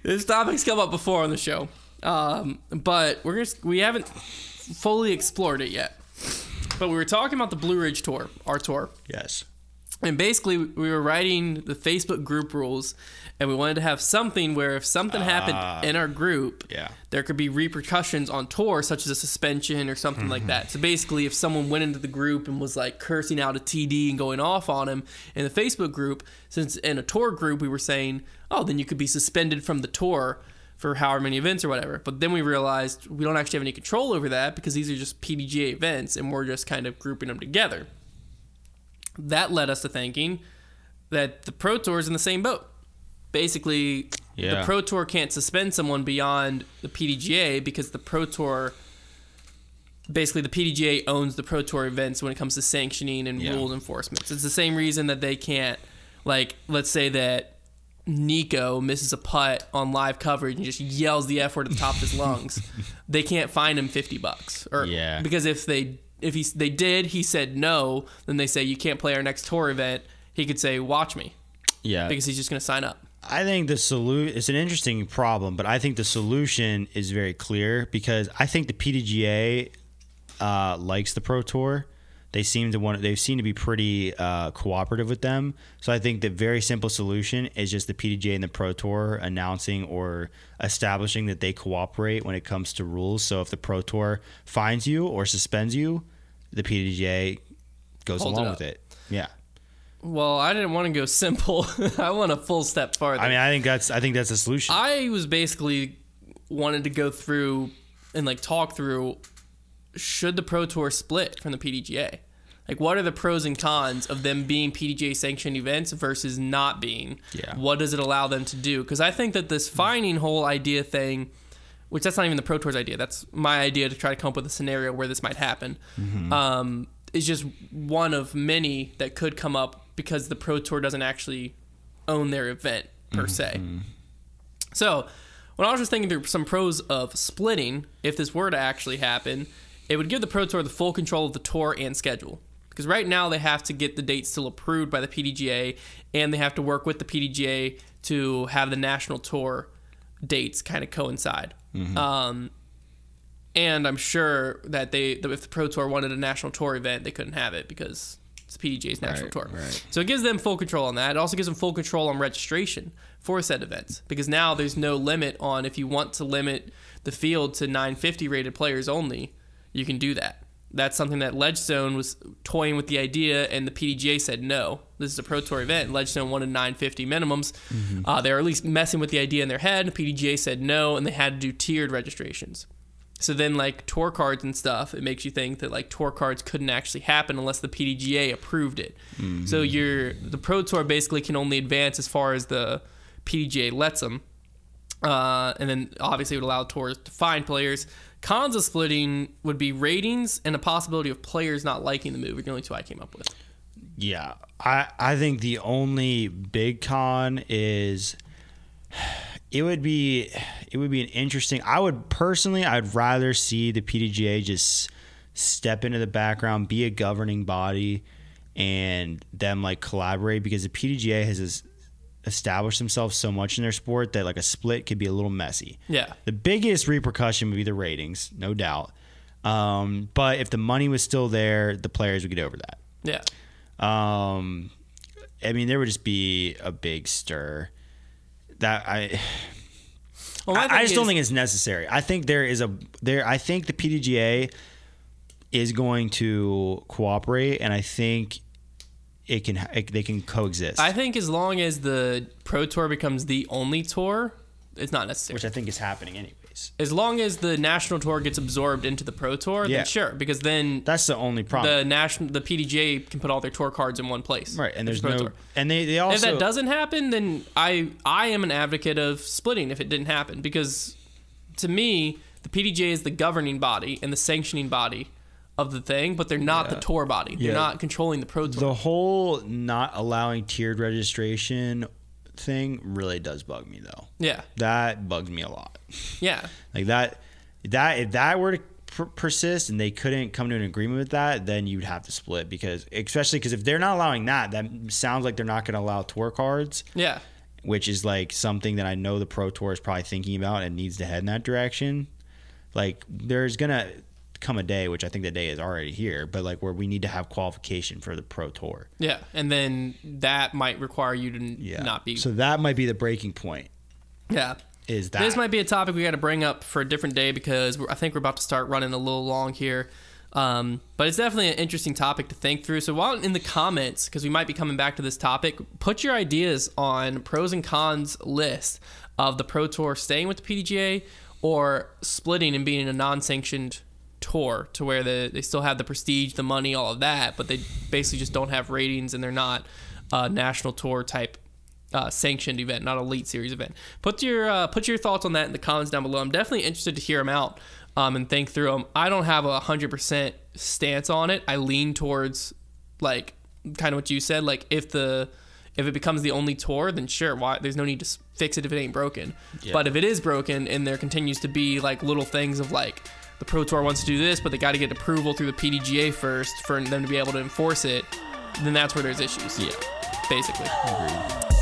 This topic's come up before on the show, but we haven't fully explored it yet. But we were talking about the Blue Ridge Tour, our tour. Yes. And basically, we were writing the Facebook group rules, and we wanted to have something where if something happened in our group, there could be repercussions on tour, such as a suspension or something like that. So basically, if someone went into the group and was like cursing out a TD and going off on him in the Facebook group, since in a tour group we were saying, oh, then you could be suspended from the tour for however many events or whatever. But then we realized we don't actually have any control over that because these are just PDGA events, and we're just kind of grouping them together. That led us to thinking that the Pro Tour is in the same boat. Basically, the Pro Tour can't suspend someone beyond the PDGA because the Pro Tour, basically the PDGA owns the Pro Tour events when it comes to sanctioning and rules enforcement. So it's the same reason that they can't, like, let's say that Nico misses a putt on live coverage and just yells the F word at the top of his lungs. They can't fine him $50. Because if he said no, then they say you can't play our next tour event. He could say, watch me. Yeah. Because he's just going to sign up. I think it's an interesting problem, but I think the solution is very clear because I think the PDGA likes the Pro Tour. They seem to be pretty cooperative with them. So I think the very simple solution is just the PDGA and the Pro Tour announcing or establishing that they cooperate when it comes to rules. So if the Pro Tour fines you or suspends you, the PDGA goes along with it. Yeah. Well, I didn't want to go simple. I want a full step farther. I mean, I think that's a solution. I was basically wanted to go through and like talk through, should the Pro Tour split from the PDGA? Like, what are the pros and cons of them being PDGA sanctioned events versus not being? Yeah. What does it allow them to do? Because I think that this fining whole idea thing, which that's not even the Pro Tour's idea, that's my idea to try to come up with a scenario where this might happen, is just one of many that could come up because the Pro Tour doesn't actually own their event per se. So when I was just thinking through some pros of splitting, if this were to actually happen, it would give the Pro Tour the full control of the tour and schedule. Because right now they have to get the dates still approved by the PDGA, and they have to work with the PDGA to have the national tour dates kind of coincide. And I'm sure that if the Pro Tour wanted a national tour event, they couldn't have it because it's PDGA's national tour. Right. So it gives them full control on that. It also gives them full control on registration for said events because now there's no limit on if you want to limit the field to 950 rated players only, you can do that. That's something that Ledgestone was toying with the idea, and the PDGA said no. This is a Pro Tour event. Ledgestone wanted 950 minimums. They were at least messing with the idea in their head. The PDGA said no, and they had to do tiered registrations. So then, like, tour cards and stuff, it makes you think that, like, tour cards couldn't actually happen unless the PDGA approved it. So the Pro Tour basically can only advance as far as the PDGA lets them. And then, obviously, it would allow tours to fine players. Cons of splitting would be ratings and a possibility of players not liking the move are the only two I came up with. Yeah. I think the only big con is it would be an interesting. I'd rather see the PDGA just step into the background, be a governing body, and them like collaborate because the PDGA has established themselves so much in their sport that like a split could be a little messy. Yeah. The biggest repercussion would be the ratings, no doubt. But if the money was still there, the players would get over that. Yeah. I mean, there would just be a big stir. I just don't think it's necessary. I think I think the PDGA is going to cooperate, and I think they can coexist. I think as long as the Pro Tour becomes the only tour, it's not necessary. Which I think is happening anyways. As long as the national tour gets absorbed into the Pro Tour, then sure, because then that's the only problem. The PDGA can put all their tour cards in one place. Right, and there's no tour. And they also, if that doesn't happen, then I am an advocate of splitting if it didn't happen, because to me the PDGA is the governing body and the sanctioning body of the thing, but they're not the tour body. They're not controlling the Pro Tour. The whole not allowing tiered registration thing really does bug me though. Yeah. That bugs me a lot. Yeah. Like that if that were to persist and they couldn't come to an agreement with that, then you'd have to split especially because if they're not allowing that sounds like they're not going to allow tour cards. Yeah. which is like something that I know the Pro Tour is probably thinking about and needs to head in that direction. Like there's gonna come a day, which I think the day is already here, but like where we need to have qualification for the Pro Tour. Yeah, and then that might require you to not be. So that might be the breaking point. Yeah. Is that this might be a topic we got to bring up for a different day because I think we're about to start running a little long here. But it's definitely an interesting topic to think through. So while in the comments, because we might be coming back to this topic, put your ideas on pros and cons list of the Pro Tour staying with the PDGA or splitting and being a non-sanctioned tour to where they still have the prestige, the money, all of that, but they basically just don't have ratings and they're not a national tour type sanctioned event, not elite series event. Put your thoughts on that in the comments down below. I'm definitely interested to hear them out and think through them. I don't have a 100% stance on it. I lean towards like kind of what you said. Like if it becomes the only tour, then sure, why? There's no need to fix it if it ain't broken. Yeah. But if it is broken and there continues to be like little things of like the Pro Tour wants to do this, but they got to get approval through the PDGA first for them to be able to enforce it, then that's where there's issues. Yeah, basically. Agreed.